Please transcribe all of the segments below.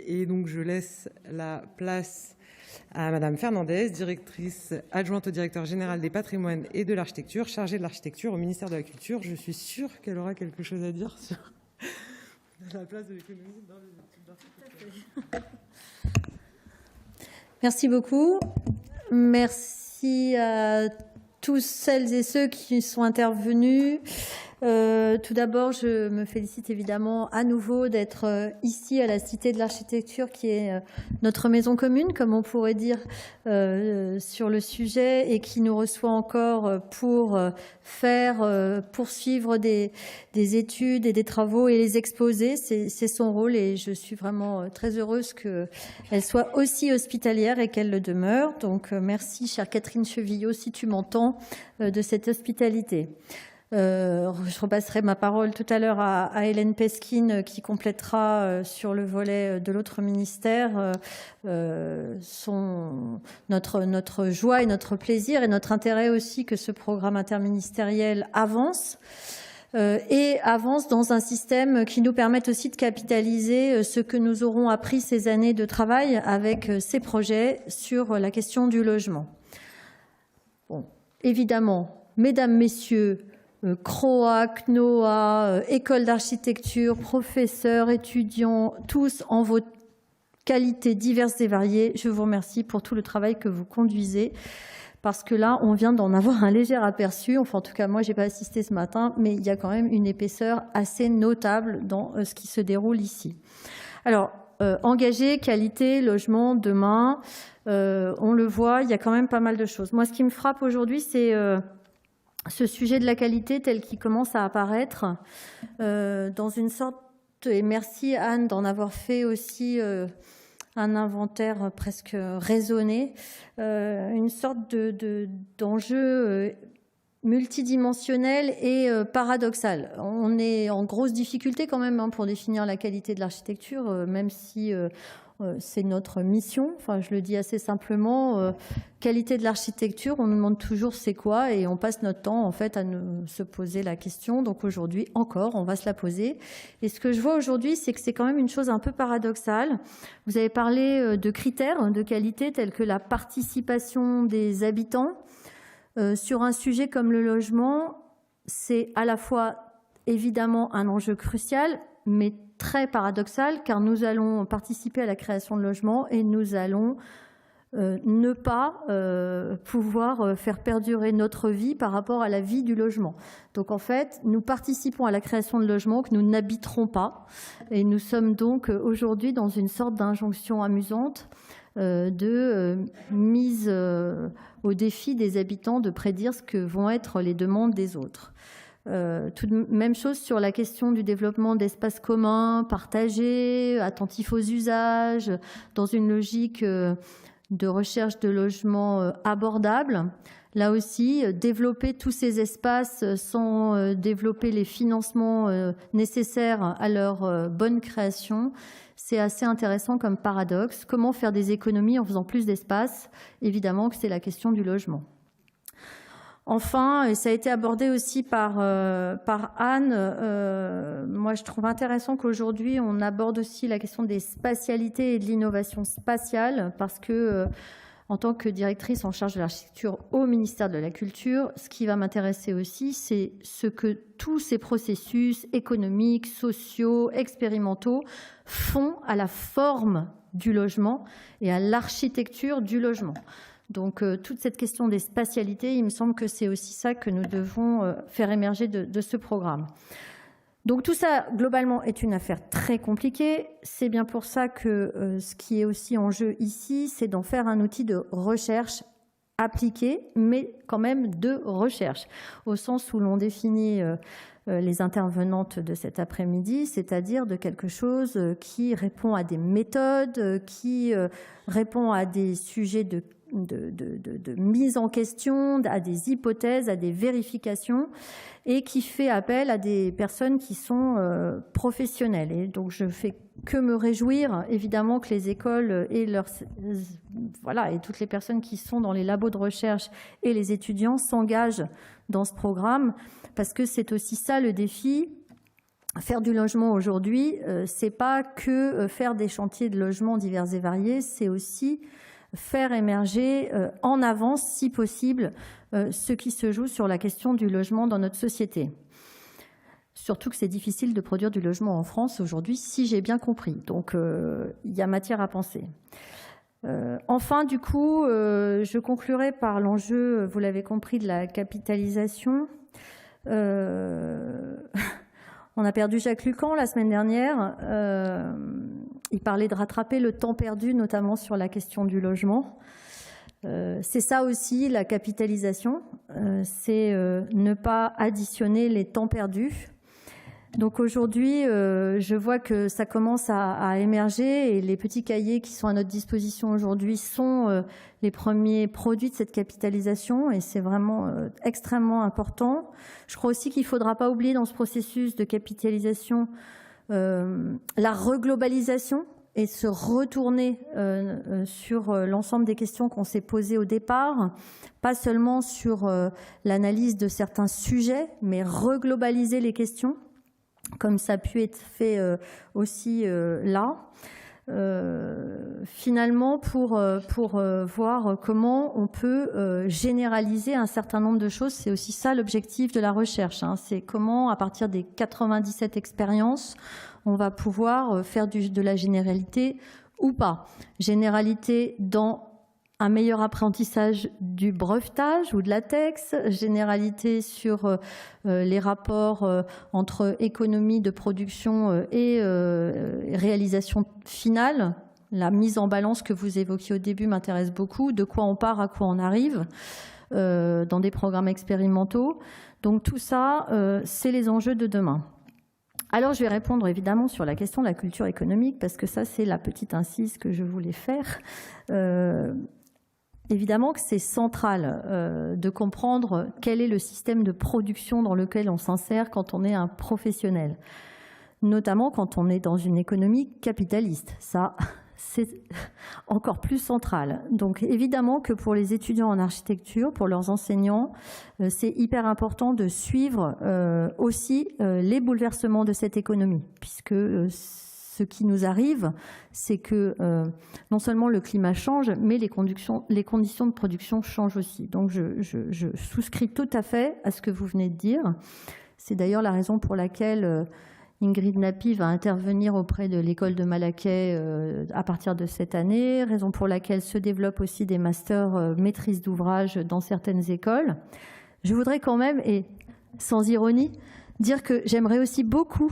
Et donc, je laisse la place à Madame Fernandez, directrice adjointe au directeur général des patrimoines et de l'architecture, chargée de l'architecture au ministère de la Culture. Je suis sûre qu'elle aura quelque chose à dire sur la place de l'économie dans les études d'architecture. Merci beaucoup. Merci à tous celles et ceux qui sont intervenus. Tout d'abord, je me félicite évidemment à nouveau d'être ici à la Cité de l'Architecture, qui est notre maison commune, comme on pourrait dire sur le sujet, et qui nous reçoit encore pour poursuivre des études et des travaux et les exposer. C'est son rôle et je suis vraiment très heureuse qu'elle soit aussi hospitalière et qu'elle le demeure. Donc merci, chère Catherine Chevillot, si tu m'entends, de cette hospitalité. Je repasserai ma parole tout à l'heure à Hélène Pesquine qui complétera sur le volet de l'autre ministère notre joie et notre plaisir et notre intérêt aussi que ce programme interministériel avance. Et avance dans un système qui nous permette aussi de capitaliser ce que nous aurons appris ces années de travail avec ces projets sur la question du logement. Bon, évidemment, mesdames, messieurs, CROA, CNOA, école d'architecture, professeurs, étudiants, tous en vos qualités diverses et variées, je vous remercie pour tout le travail que vous conduisez. Parce que là, on vient d'en avoir un léger aperçu. Enfin, en tout cas, moi, je n'ai pas assisté ce matin, mais il y a quand même une épaisseur assez notable dans ce qui se déroule ici. Alors, engagé, qualité, logement, demain, on le voit, il y a quand même pas mal de choses. Moi, ce qui me frappe aujourd'hui, c'est ce sujet de la qualité tel qu'il commence à apparaître dans une sorte, et merci Anne d'en avoir fait aussi un inventaire presque raisonné, une sorte d'enjeu multidimensionnel et paradoxal. On est en grosse difficulté quand même pour définir la qualité de l'architecture, même si c'est notre mission. Enfin, je le dis assez simplement. Qualité de l'architecture, on nous demande toujours c'est quoi et on passe notre temps en fait à se poser la question. Donc aujourd'hui encore, on va se la poser. Et ce que je vois aujourd'hui, c'est que c'est quand même une chose un peu paradoxale. Vous avez parlé de critères de qualité tels que la participation des habitants. Sur un sujet comme le logement, c'est à la fois évidemment un enjeu crucial, mais très paradoxal, car nous allons participer à la création de logements et nous allons ne pas pouvoir faire perdurer notre vie par rapport à la vie du logement. Donc en fait, nous participons à la création de logements que nous n'habiterons pas et nous sommes donc aujourd'hui dans une sorte d'injonction amusante de mise au défi des habitants de prédire ce que vont être les demandes des autres. Même chose sur la question du développement d'espaces communs, partagés, attentifs aux usages, dans une logique de recherche de logements abordables. Là aussi, développer tous ces espaces sans développer les financements nécessaires à leur bonne création, c'est assez intéressant comme paradoxe. Comment faire des économies en faisant plus d'espace? Évidemment que c'est la question du logement. Enfin, et ça a été abordé aussi par Anne, moi je trouve intéressant qu'aujourd'hui on aborde aussi la question des spatialités et de l'innovation spatiale parce que en tant que directrice en charge de l'architecture au ministère de la Culture, ce qui va m'intéresser aussi, c'est ce que tous ces processus économiques, sociaux, expérimentaux font à la forme du logement et à l'architecture du logement. Donc, toute cette question des spatialités, il me semble que c'est aussi ça que nous devons faire émerger de ce programme. Donc, tout ça, globalement, est une affaire très compliquée. C'est bien pour ça que ce qui est aussi en jeu ici, c'est d'en faire un outil de recherche appliqué, mais quand même de recherche, au sens où l'on définit les intervenantes de cet après-midi, c'est-à-dire de quelque chose qui répond à des méthodes, qui répond à des sujets de mise en question, à des hypothèses, à des vérifications et qui fait appel à des personnes qui sont professionnelles. Et donc, je fais que me réjouir, évidemment, que les écoles et et toutes les personnes qui sont dans les labos de recherche et les étudiants s'engagent dans ce programme parce que c'est aussi ça le défi. faire du logement aujourd'hui, c'est pas que faire des chantiers de logement divers et variés, c'est aussi faire émerger en avance, si possible, ce qui se joue sur la question du logement dans notre société. Surtout que c'est difficile de produire du logement en France aujourd'hui, si j'ai bien compris. Donc, il y a matière à penser. Enfin, du coup, je conclurai par l'enjeu, vous l'avez compris, de la capitalisation. On a perdu Jacques Lucan la semaine dernière. Il parlait de rattraper le temps perdu, notamment sur la question du logement. C'est ça aussi, la capitalisation. C'est ne pas additionner les temps perdus. Donc aujourd'hui, je vois que ça commence à émerger et les petits cahiers qui sont à notre disposition aujourd'hui sont les premiers produits de cette capitalisation et c'est vraiment extrêmement important. Je crois aussi qu'il ne faudra pas oublier dans ce processus de capitalisation la reglobalisation et se retourner sur l'ensemble des questions qu'on s'est posées au départ, pas seulement sur l'analyse de certains sujets, mais reglobaliser les questions, comme ça a pu être fait aussi là, finalement pour voir comment on peut généraliser un certain nombre de choses. C'est aussi ça l'objectif de la recherche, hein. C'est comment, à partir des 97 expériences, on va pouvoir faire de la généralité ou pas. Généralité dans un meilleur apprentissage du brevetage ou de la latex, généralité sur les rapports entre économie de production et réalisation finale. La mise en balance que vous évoquiez au début m'intéresse beaucoup. De quoi on part, à quoi on arrive dans des programmes expérimentaux. Donc tout ça, c'est les enjeux de demain. Alors, je vais répondre évidemment sur la question de la culture économique parce que ça, c'est la petite incise que je voulais faire. Évidemment que c'est central de comprendre quel est le système de production dans lequel on s'insère quand on est un professionnel, notamment quand on est dans une économie capitaliste. Ça, c'est encore plus central. Donc évidemment que pour les étudiants en architecture, pour leurs enseignants, c'est hyper important de suivre aussi les bouleversements de cette économie, puisque ce qui nous arrive, c'est que non seulement le climat change, mais les conditions de production changent aussi. Donc je souscris tout à fait à ce que vous venez de dire. C'est d'ailleurs la raison pour laquelle Ingrid Napi va intervenir auprès de l'école de Malaquais à partir de cette année, raison pour laquelle se développent aussi des masters maîtrise d'ouvrage dans certaines écoles. Je voudrais quand même, et sans ironie, dire que j'aimerais aussi beaucoup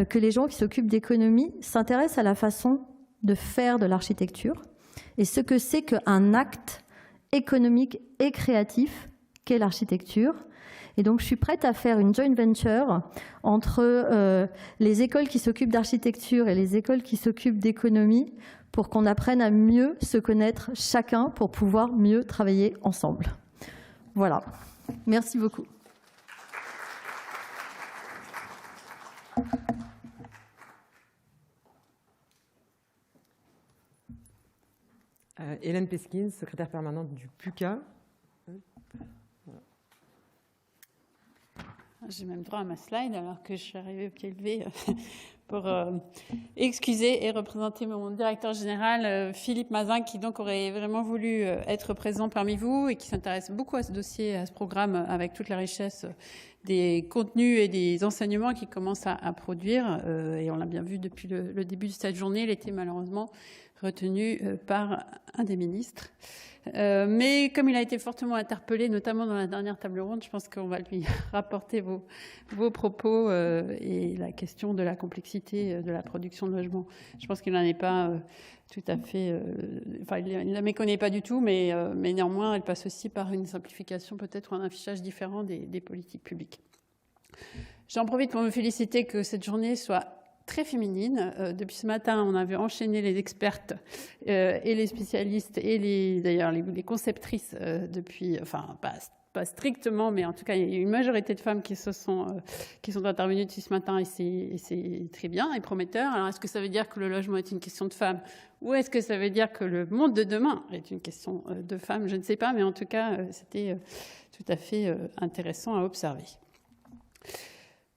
que les gens qui s'occupent d'économie s'intéressent à la façon de faire de l'architecture et ce que c'est qu'un acte économique et créatif qu'est l'architecture. Et donc, je suis prête à faire une joint venture entre les écoles qui s'occupent d'architecture et les écoles qui s'occupent d'économie pour qu'on apprenne à mieux se connaître chacun pour pouvoir mieux travailler ensemble. Voilà. Merci beaucoup. Hélène Peskin, secrétaire permanente du PUCA. J'ai même droit à ma slide alors que je suis arrivée au pied levé pour excuser et représenter mon directeur général Philippe Mazin qui donc aurait vraiment voulu être présent parmi vous et qui s'intéresse beaucoup à ce dossier, à ce programme avec toute la richesse des contenus et des enseignements qu'il commence à produire. Et on l'a bien vu depuis le début de cette journée, il était malheureusement retenu par un des ministres. Mais comme il a été fortement interpellé, notamment dans la dernière table ronde, je pense qu'on va lui rapporter vos propos et la question de la complexité de la production de logements. Je pense qu'il n'en est pas tout à fait... enfin, il ne la méconnaît pas du tout, mais néanmoins, elle passe aussi par une simplification peut-être ou un affichage différent des politiques publiques. J'en profite pour me féliciter que cette journée soit très féminine. Depuis ce matin, on avait enchaîné les expertes et les spécialistes et d'ailleurs les conceptrices depuis, enfin pas strictement, mais en tout cas il y a une majorité de femmes qui sont intervenues depuis ce matin et c'est très bien et prometteur. Alors est-ce que ça veut dire que le logement est une question de femmes ou est-ce que ça veut dire que le monde de demain est une question de femmes? Je ne sais pas, mais en tout cas c'était tout à fait intéressant à observer.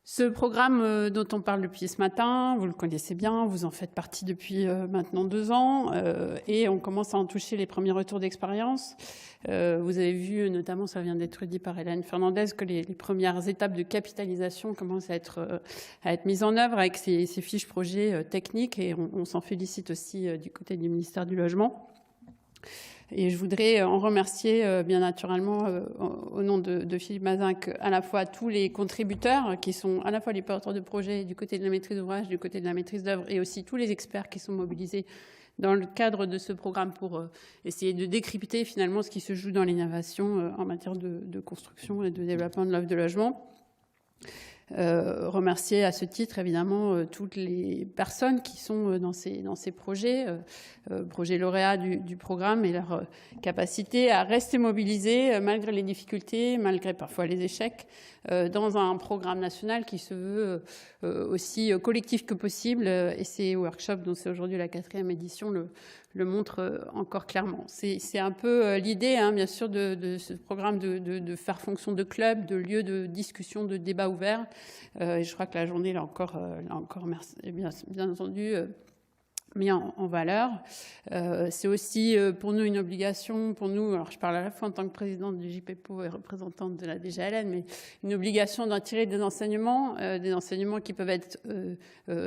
Ce programme dont on parle depuis ce matin, vous le connaissez bien, vous en faites partie depuis maintenant 2 ans et on commence à en toucher les premiers retours d'expérience. Vous avez vu, notamment, ça vient d'être dit par Hélène Fernandez, que les premières étapes de capitalisation commencent à être mises en œuvre avec ces fiches projets techniques et on s'en félicite aussi du côté du ministère du Logement. Et je voudrais en remercier bien naturellement au nom de Philippe Mazin à la fois tous les contributeurs qui sont à la fois les porteurs de projets du côté de la maîtrise d'ouvrage, du côté de la maîtrise d'œuvre et aussi tous les experts qui sont mobilisés dans le cadre de ce programme pour essayer de décrypter finalement ce qui se joue dans l'innovation en matière de construction et de développement de l'offre de logement. Remercier à ce titre évidemment toutes les personnes qui sont dans ces projets, projets lauréats du programme et leur capacité à rester mobilisés malgré les difficultés, malgré parfois les échecs, dans un programme national qui se veut aussi collectif que possible. Et ces workshops, dont c'est aujourd'hui la 4e édition, le montre encore clairement. C'est un peu l'idée, hein, bien sûr, de ce programme de faire fonction de club, de lieu de discussion, de débat ouvert. Et je crois que la journée l'a encore merci, bien entendu, mis en valeur. C'est aussi pour nous une obligation, pour nous, alors je parle à la fois en tant que présidente du JPEPO et représentante de la DGLN, mais une obligation d'en tirer des enseignements qui peuvent être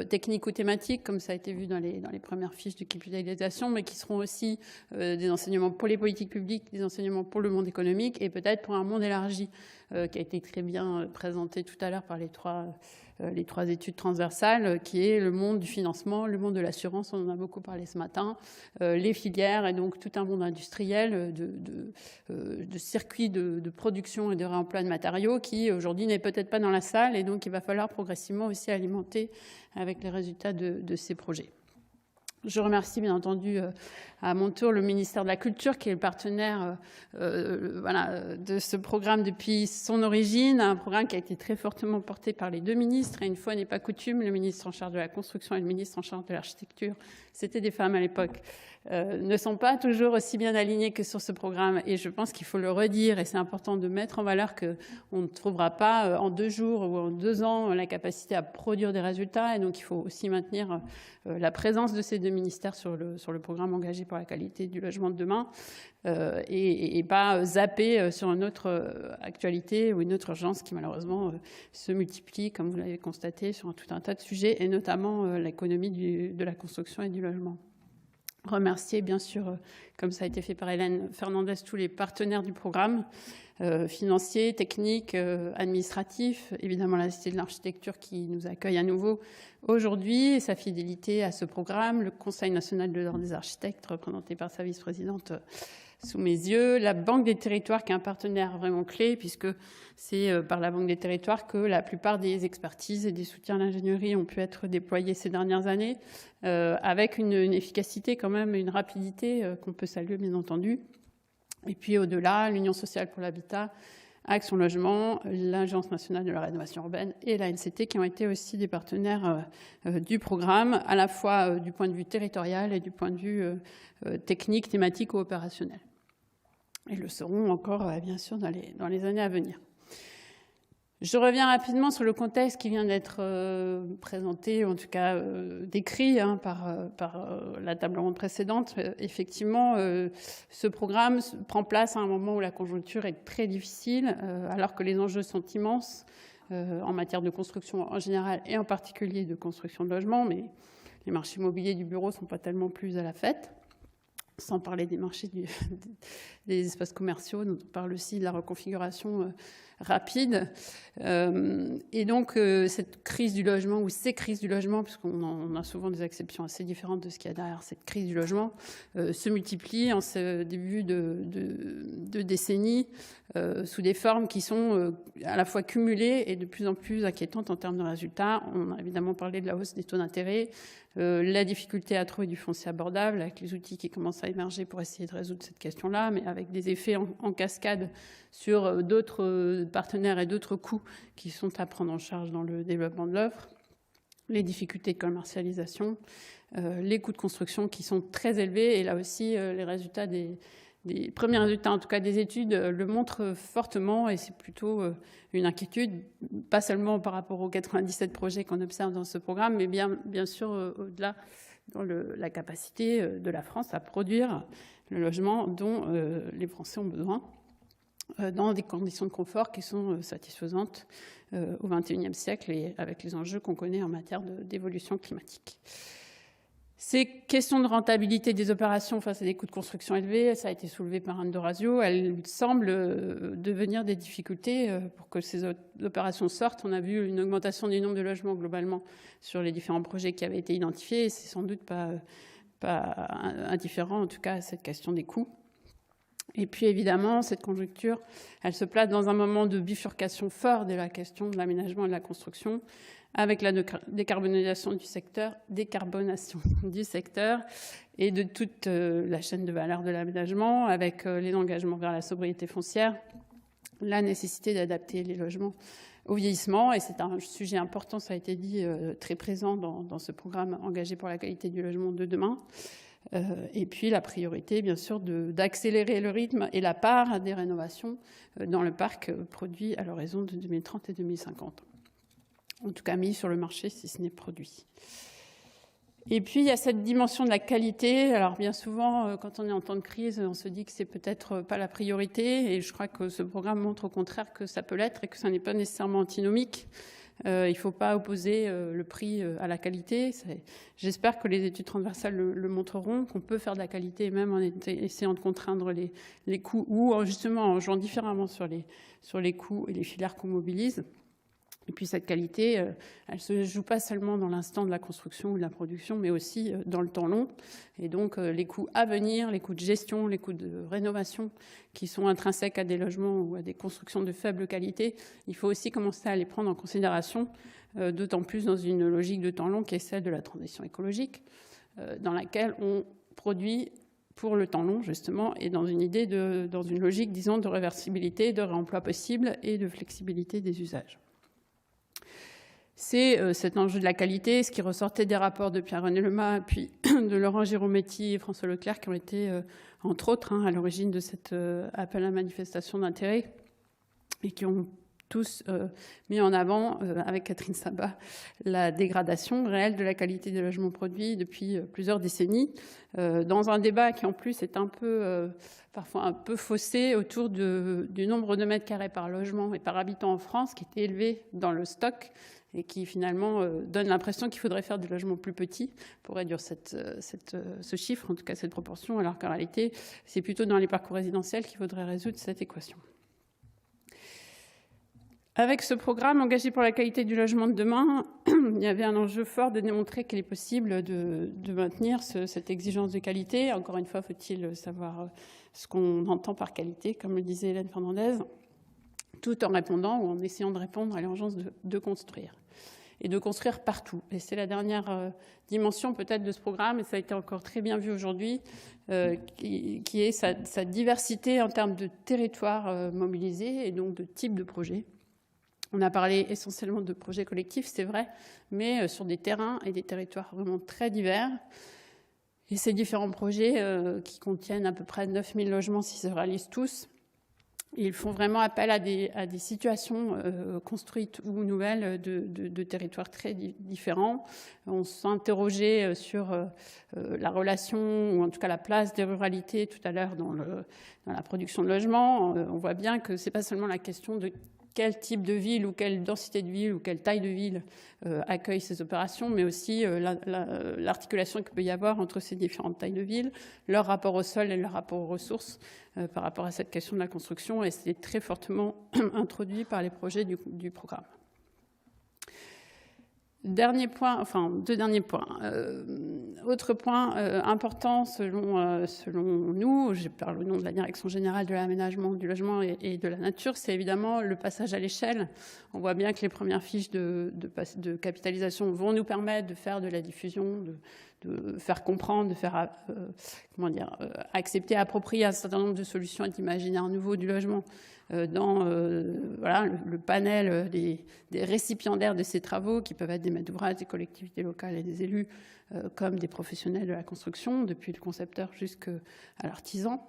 techniques ou thématiques, comme ça a été vu dans les premières fiches de capitalisation, mais qui seront aussi des enseignements pour les politiques publiques, des enseignements pour le monde économique et peut-être pour un monde élargi, qui a été très bien présenté tout à l'heure par les trois études transversales, qui est le monde du financement, le monde de l'assurance, on en a beaucoup parlé ce matin, les filières et donc tout un monde industriel de circuits de production et de réemploi de matériaux qui aujourd'hui n'est peut-être pas dans la salle et donc il va falloir progressivement aussi alimenter avec les résultats de ces projets. Je remercie bien entendu à mon tour le ministère de la Culture qui est le partenaire de ce programme depuis son origine, un programme qui a été très fortement porté par les 2 ministres. Et une fois n'est pas coutume, le ministre en charge de la construction et le ministre en charge de l'architecture, c'était des femmes à l'époque, ne sont pas toujours aussi bien alignés que sur ce programme. Et je pense qu'il faut le redire et c'est important de mettre en valeur qu'on ne trouvera pas en 2 jours ou en 2 ans la capacité à produire des résultats. Et donc il faut aussi maintenir la présence de ces 2 ministères sur le programme engagé pour la qualité du logement de demain et pas zapper sur une autre actualité ou une autre urgence qui malheureusement se multiplie, comme vous l'avez constaté, sur tout un tas de sujets et notamment l'économie de la construction et du logement. Remercier bien sûr, comme ça a été fait par Hélène Fernandez, tous les partenaires du programme, financiers, techniques, administratifs, évidemment la Cité de l'Architecture qui nous accueille à nouveau aujourd'hui, et sa fidélité à ce programme, le Conseil national de l'Ordre des architectes, représenté par sa vice-présidente sous mes yeux, la Banque des territoires qui est un partenaire vraiment clé puisque c'est par la Banque des territoires que la plupart des expertises et des soutiens à l'ingénierie ont pu être déployés ces dernières années avec une efficacité quand même, une rapidité qu'on peut saluer bien entendu. Et puis au-delà, l'Union sociale pour l'habitat, Action Logement, l'Agence nationale de la rénovation urbaine et la NCT qui ont été aussi des partenaires du programme, à la fois du point de vue territorial et du point de vue technique, thématique ou opérationnel. Et le seront encore, bien sûr, dans les années à venir. Je reviens rapidement sur le contexte qui vient d'être présenté, en tout cas décrit par la table ronde précédente. Effectivement, ce programme prend place à un moment où la conjoncture est très difficile, alors que les enjeux sont immenses en matière de construction en général et en particulier de construction de logements, mais les marchés immobiliers du bureau ne sont pas tellement plus à la fête. Sans parler des marchés des espaces commerciaux, dont on parle aussi de la reconfiguration rapide. Et donc, cette crise du logement, ou ces crises du logement, puisqu'on a souvent des acceptions assez différentes de ce qu'il y a derrière cette crise du logement, se multiplient en ce début de décennie sous des formes qui sont à la fois cumulées et de plus en plus inquiétantes en termes de résultats. On a évidemment parlé de la hausse des taux d'intérêt, la difficulté à trouver du foncier abordable avec les outils qui commencent à émerger pour essayer de résoudre cette question-là, mais avec des effets en cascade sur d'autres partenaires et d'autres coûts qui sont à prendre en charge dans le développement de l'offre, les difficultés de commercialisation, les coûts de construction qui sont très élevés et là aussi les résultats des des premiers résultats, en tout cas des études, le montrent fortement, et c'est plutôt une inquiétude, pas seulement par rapport aux 97 projets qu'on observe dans ce programme, mais bien sûr au-delà, dans la capacité de la France à produire le logement dont les Français ont besoin, dans des conditions de confort qui sont satisfaisantes au XXIe siècle et avec les enjeux qu'on connaît en matière d'évolution climatique. Ces questions de rentabilité des opérations face à des coûts de construction élevés, ça a été soulevé par Anne Dorazio, elles semblent devenir des difficultés pour que ces opérations sortent. On a vu une augmentation du nombre de logements globalement sur les différents projets qui avaient été identifiés, et c'est sans doute pas indifférent en tout cas à cette question des coûts. Et puis évidemment, cette conjoncture, elle se place dans un moment de bifurcation fort de la question de l'aménagement et de la construction, avec la décarbonation du secteur et de toute la chaîne de valeur de l'aménagement, avec les engagements vers la sobriété foncière, la nécessité d'adapter les logements au vieillissement. Et c'est un sujet important, ça a été dit, très présent dans ce programme engagé pour la qualité du logement de demain. Et puis la priorité, bien sûr, d'accélérer le rythme et la part des rénovations dans le parc produit à l'horizon de 2030 et 2050. En tout cas mis sur le marché si ce n'est produit. Et puis il y a cette dimension de la qualité. Alors bien souvent, quand on est en temps de crise, on se dit que c'est peut-être pas la priorité, et je crois que ce programme montre au contraire que ça peut l'être et que ça n'est pas nécessairement antinomique. Il ne faut pas opposer le prix à la qualité. J'espère que les études transversales le montreront, qu'on peut faire de la qualité même en essayant de contraindre les coûts, ou justement en jouant différemment sur les coûts et les filières qu'on mobilise. Et puis cette qualité, elle ne se joue pas seulement dans l'instant de la construction ou de la production, mais aussi dans le temps long. Et donc les coûts à venir, les coûts de gestion, les coûts de rénovation qui sont intrinsèques à des logements ou à des constructions de faible qualité, il faut aussi commencer à les prendre en considération, d'autant plus dans une logique de temps long qui est celle de la transition écologique, dans laquelle on produit pour le temps long, justement, et dans une logique, disons, de réversibilité, de réemploi possible et de flexibilité des usages. C'est cet enjeu de la qualité, ce qui ressortait des rapports de Pierre-René Lemas, puis de Laurent Girometti et François Leclerc, qui ont été, entre autres, à l'origine de cet appel à manifestation d'intérêt, et qui ont tous mis en avant, avec Catherine Sabat, la dégradation réelle de la qualité des logements produits depuis plusieurs décennies, dans un débat qui en plus est parfois un peu faussé autour du nombre de mètres carrés par logement et par habitant en France, qui était élevé dans le stock, et qui finalement donne l'impression qu'il faudrait faire des logements plus petits pour réduire ce chiffre, en tout cas cette proportion, alors qu'en réalité, c'est plutôt dans les parcours résidentiels qu'il faudrait résoudre cette équation. Avec ce programme engagé pour la qualité du logement de demain, il y avait un enjeu fort de démontrer qu'il est possible de maintenir cette exigence de qualité. Encore une fois, faut-il savoir ce qu'on entend par qualité, comme le disait Hélène Fernandez, tout en répondant ou en essayant de répondre à l'urgence de construire. Et de construire partout. Et c'est la dernière dimension peut-être de ce programme, et ça a été encore très bien vu aujourd'hui, qui est sa diversité en termes de territoires mobilisés et donc de types de projets. On a parlé essentiellement de projets collectifs, c'est vrai, mais sur des terrains et des territoires vraiment très divers. Et ces différents projets qui contiennent à peu près 9000 logements s'ils se réalisent tous, ils font vraiment appel à des situations construites ou nouvelles de territoires très différents. On s'interrogeait sur la relation, ou en tout cas la place des ruralités tout à l'heure dans la production de logements. On voit bien que ce n'est pas seulement la question de quel type de ville ou quelle densité de ville ou quelle taille de ville accueille ces opérations, mais aussi l'articulation qu'il peut y avoir entre ces différentes tailles de villes, leur rapport au sol et leur rapport aux ressources par rapport à cette question de la construction, et c'est très fortement introduit par les projets du programme. Deux derniers points. Autre point important selon nous, je parle au nom de la Direction générale de l'aménagement, du logement et de la nature, c'est évidemment le passage à l'échelle. On voit bien que les premières fiches de capitalisation vont nous permettre de faire de la diffusion, de faire comprendre, de faire accepter, approprier un certain nombre de solutions et d'imaginaire nouveau du logement dans le panel des récipiendaires de ces travaux, qui peuvent être des maîtres d'ouvrage, des collectivités locales et des élus, comme des professionnels de la construction, depuis le concepteur jusqu'à l'artisan.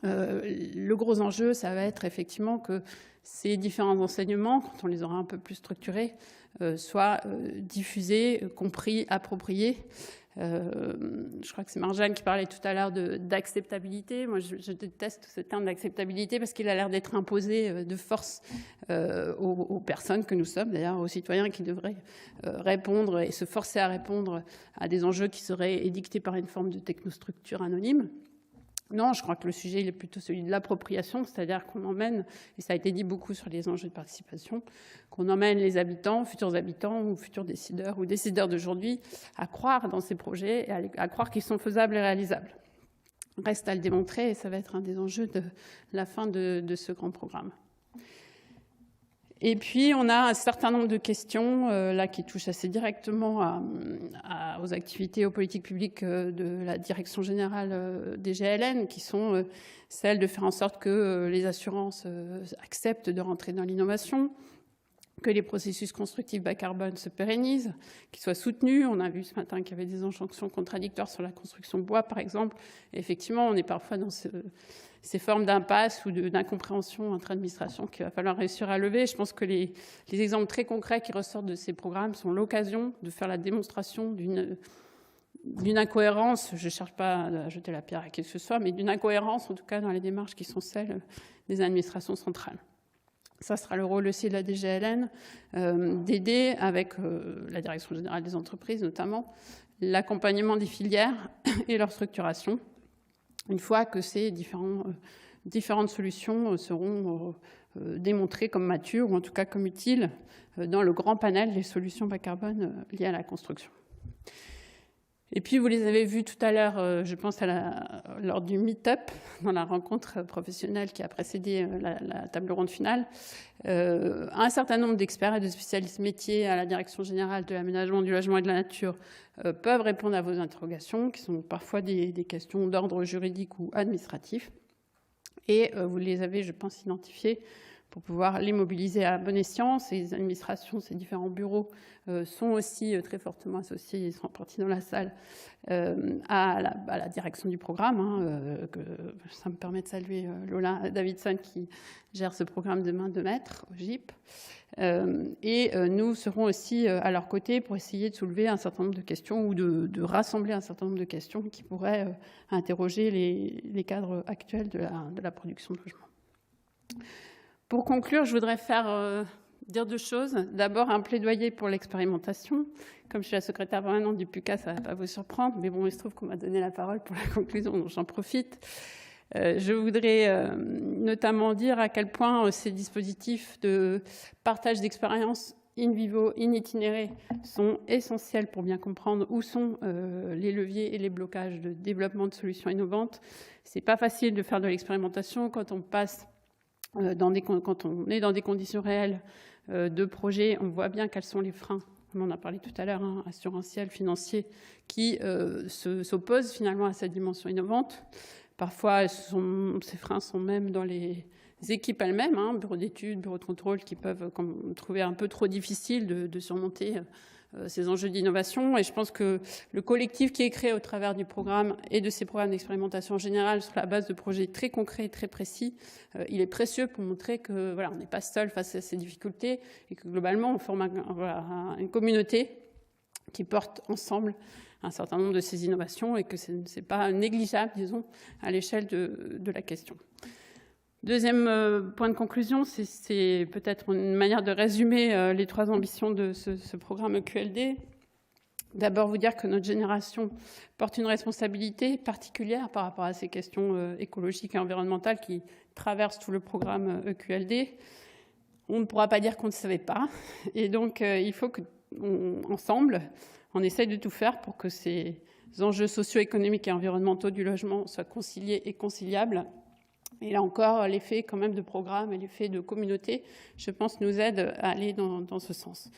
Le gros enjeu, ça va être effectivement que ces différents enseignements, quand on les aura un peu plus structurés, soient diffusés, compris, appropriés. Je crois que c'est Marjane qui parlait tout à l'heure d'acceptabilité. Moi, je déteste ce terme d'acceptabilité parce qu'il a l'air d'être imposé de force aux personnes que nous sommes, d'ailleurs aux citoyens qui devraient répondre et se forcer à répondre à des enjeux qui seraient édictés par une forme de technostructure anonyme. Non, je crois que le sujet il est plutôt celui de l'appropriation, c'est-à-dire qu'on emmène, et ça a été dit beaucoup sur les enjeux de participation, qu'on emmène les habitants, futurs habitants ou futurs décideurs ou décideurs d'aujourd'hui à croire dans ces projets et à croire qu'ils sont faisables et réalisables. Reste à le démontrer et ça va être un des enjeux de la fin de ce grand programme. Et puis, on a un certain nombre de questions là qui touchent assez directement aux activités, aux politiques publiques de la Direction générale des GLN, qui sont celles de faire en sorte que les assurances acceptent de rentrer dans l'innovation, que les processus constructifs bas carbone se pérennisent, qu'ils soient soutenus. On a vu ce matin qu'il y avait des injonctions contradictoires sur la construction bois, par exemple. Et effectivement, on est parfois dans ces formes d'impasse ou d'incompréhension entre administrations qu'il va falloir réussir à lever. Je pense que les exemples très concrets qui ressortent de ces programmes sont l'occasion de faire la démonstration d'une incohérence, je ne cherche pas à jeter la pierre à qui que ce soit, mais d'une incohérence en tout cas dans les démarches qui sont celles des administrations centrales. Ça sera le rôle aussi de la DGLN, d'aider avec la Direction générale des entreprises notamment, l'accompagnement des filières et leur structuration, une fois que ces différentes solutions seront démontrées comme matures ou en tout cas comme utiles dans le grand panel des solutions bas carbone liées à la construction. Et puis, vous les avez vus tout à l'heure, je pense, lors du meet-up, dans la rencontre professionnelle qui a précédé la table ronde finale. Un certain nombre d'experts et de spécialistes métiers à la Direction générale de l'aménagement, du logement et de la nature peuvent répondre à vos interrogations, qui sont parfois des questions d'ordre juridique ou administratif. Et vous les avez, je pense, identifiées pour pouvoir les mobiliser à bon escient. Ces administrations, ces différents bureaux sont aussi très fortement associés, ils seront partis dans la salle, à la direction du programme. Ça me permet de saluer Lola Davidson qui gère ce programme de main de maître au GIP. Et nous serons aussi à leur côté pour essayer de soulever un certain nombre de questions ou de rassembler un certain nombre de questions qui pourraient interroger les cadres actuels de la production de logements. Pour conclure, je voudrais dire deux choses. D'abord, un plaidoyer pour l'expérimentation. Comme je suis la secrétaire permanente du PUCA, ça ne va pas vous surprendre, mais bon, il se trouve qu'on m'a donné la parole pour la conclusion, donc j'en profite. Je voudrais notamment dire à quel point ces dispositifs de partage d'expériences in vivo, in itinéré, sont essentiels pour bien comprendre où sont les leviers et les blocages de développement de solutions innovantes. Ce n'est pas facile de faire de l'expérimentation quand on passe quand on est dans des conditions réelles de projet. On voit bien quels sont les freins, comme on a parlé tout à l'heure, assurantiels, financiers, qui s'opposent finalement à cette dimension innovante. Parfois, ces freins sont même dans les équipes elles-mêmes, bureaux d'études, bureaux de contrôle, qui peuvent trouver un peu trop difficile de surmonter ces enjeux d'innovation. Et je pense que le collectif qui est créé au travers du programme et de ces programmes d'expérimentation en général sur la base de projets très concrets et très précis, il est précieux pour montrer que on n'est pas seul face à ces difficultés et que globalement on forme une communauté qui porte ensemble un certain nombre de ces innovations et que ce n'est pas négligeable, disons, à l'échelle de la question. Deuxième point de conclusion, c'est peut-être une manière de résumer les trois ambitions de ce programme EQLD. D'abord, vous dire que notre génération porte une responsabilité particulière par rapport à ces questions écologiques et environnementales qui traversent tout le programme EQLD. On ne pourra pas dire qu'on ne savait pas. Et donc, il faut qu'ensemble, on essaye de tout faire pour que ces enjeux socio-économiques et environnementaux du logement soient conciliés et conciliables. Et là encore, l'effet quand même de programme et l'effet de communauté, je pense, nous aide à aller dans ce sens.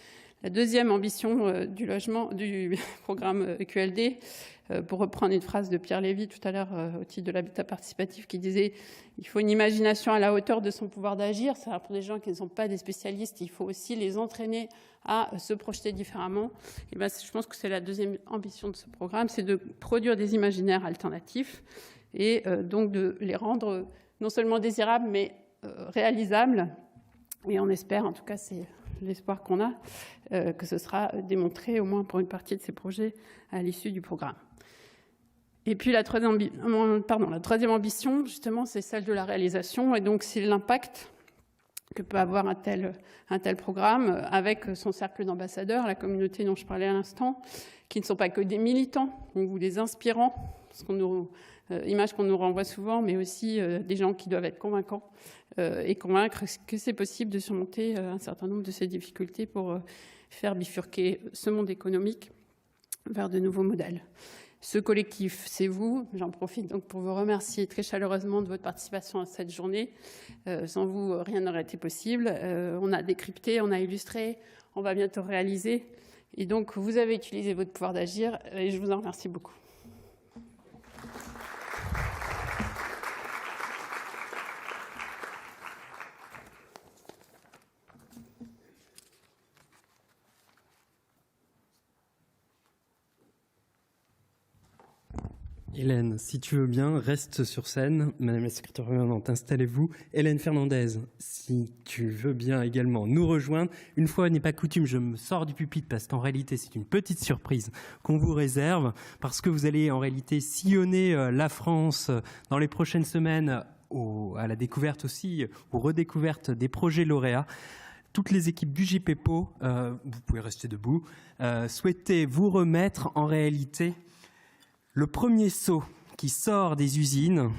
La deuxième ambition du programme EQLD, pour reprendre une phrase de Pierre Lévy tout à l'heure au titre de l'habitat participatif qui disait « il faut une imagination à la hauteur de son pouvoir d'agir ». C'est-à-dire pour des gens qui ne sont pas des spécialistes, il faut aussi les entraîner à se projeter différemment. Et je pense que c'est la deuxième ambition de ce programme, c'est de produire des imaginaires alternatifs. et donc de les rendre non seulement désirables, mais réalisables. Et on espère, en tout cas c'est l'espoir qu'on a, que ce sera démontré au moins pour une partie de ces projets à l'issue du programme. Et puis la troisième ambition, justement, c'est celle de la réalisation, et donc c'est l'impact que peut avoir un tel programme avec son cercle d'ambassadeurs, la communauté dont je parlais à l'instant, qui ne sont pas que des militants ou des inspirants, image qu'on nous renvoie souvent, mais aussi des gens qui doivent être convaincants et convaincre que c'est possible de surmonter un certain nombre de ces difficultés pour faire bifurquer ce monde économique vers de nouveaux modèles. Ce collectif, c'est vous. J'en profite donc pour vous remercier très chaleureusement de votre participation à cette journée. Sans vous, rien n'aurait été possible. On a décrypté, on a illustré, on va bientôt réaliser. Et donc, vous avez utilisé votre pouvoir d'agir et je vous en remercie beaucoup. Hélène, si tu veux bien, reste sur scène. Madame la secrétaire permanente, installez-vous. Hélène Fernandez, si tu veux bien également nous rejoindre. Une fois n'est pas coutume, je me sors du pupitre parce qu'en réalité, c'est une petite surprise qu'on vous réserve parce que vous allez en réalité sillonner la France dans les prochaines semaines à la découverte aussi, aux redécouvertes des projets lauréats. Toutes les équipes du JPPO, vous pouvez rester debout, souhaitaient vous remettre en réalité le premier seau qui sort des usines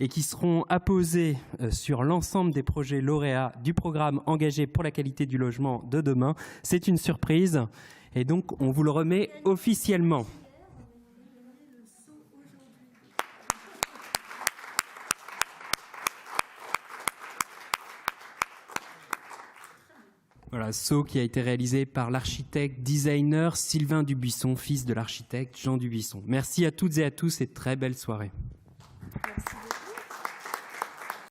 et qui seront apposés sur l'ensemble des projets lauréats du programme engagé pour la qualité du logement de demain. C'est une surprise et donc on vous le remet officiellement. Voilà, seau qui a été réalisé par l'architecte designer Sylvain Dubuisson, fils de l'architecte Jean Dubuisson. Merci à toutes et à tous et très belle soirée.